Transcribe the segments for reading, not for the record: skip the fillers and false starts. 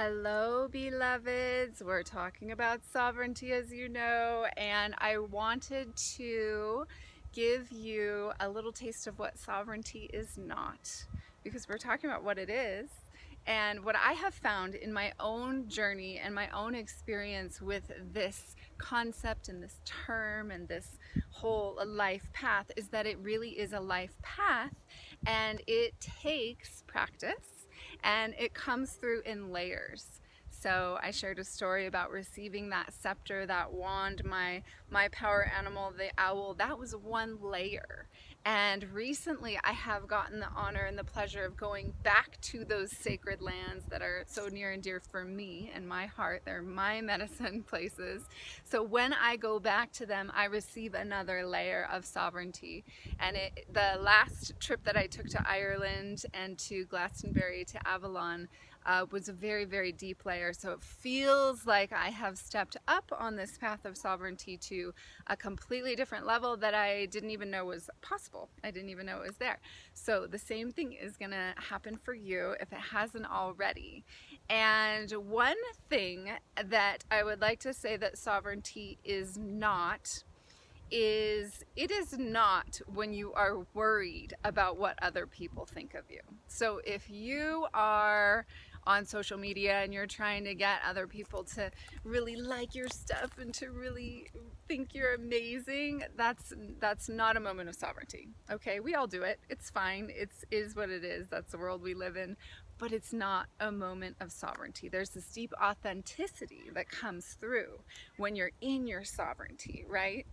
Hello, beloveds. We're talking about sovereignty, as you know, and I wanted to give you a little taste of what sovereignty is not, because we're talking about what it is. And what I have found in my own journey and my own experience with this concept and this term and this whole life path is that it really is a life path, and it takes practice and it comes through in layers. So I shared a story about receiving that scepter, that wand, my power animal, the owl. That was one layer. And recently I have gotten the honor and the pleasure of going back to those sacred lands that are so near and dear for me and my heart. They're my medicine places. So when I go back to them, I receive another layer of sovereignty. And the last trip that I took to Ireland and to Glastonbury, to Avalon, was a very, very deep layer. So it feels like I have stepped up on this path of sovereignty to a completely different level that I didn't even know was possible. I didn't even know it was there. So the same thing is going to happen for you if it hasn't already. And one thing that I would like to say that sovereignty is not is it is not when you are worried about what other people think of you. So if you are on social media and you're trying to get other people to really like your stuff and to really think you're amazing, that's not a moment of sovereignty. Okay, we all do it. It's fine. It is what it is. That's the world we live in. But it's not a moment of sovereignty. There's this deep authenticity that comes through when you're in your sovereignty, right?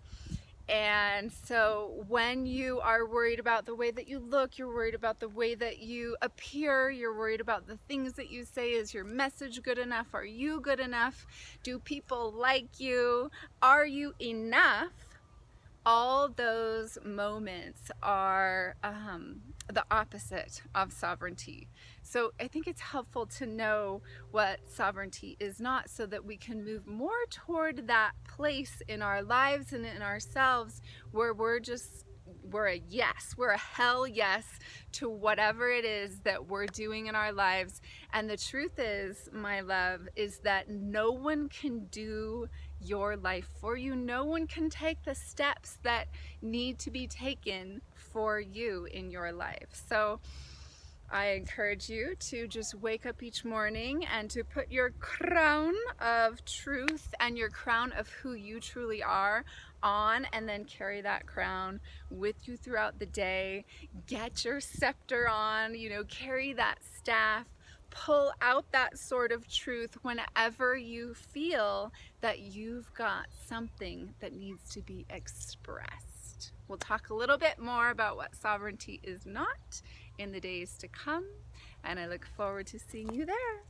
And so when you are worried about the way that you look, you're worried about the way that you appear, you're worried about the things that you say, is your message good enough? Are you good enough? Do people like you? Are you enough? All those moments are the opposite of sovereignty. So I think it's helpful to know what sovereignty is not, so that we can move more toward that place in our lives and in ourselves where we're a yes, we're a hell yes to whatever it is that we're doing in our lives. And the truth is, my love, is that no one can do your life for you. No one can take the steps that need to be taken for you in your life. So I encourage you to just wake up each morning and to put your crown of truth and your crown of who you truly are on, and then carry that crown with you throughout the day. Get your scepter on, carry that staff. Pull out that sword of truth whenever you feel that you've got something that needs to be expressed. We'll talk a little bit more about what sovereignty is not in the days to come, and I look forward to seeing you there.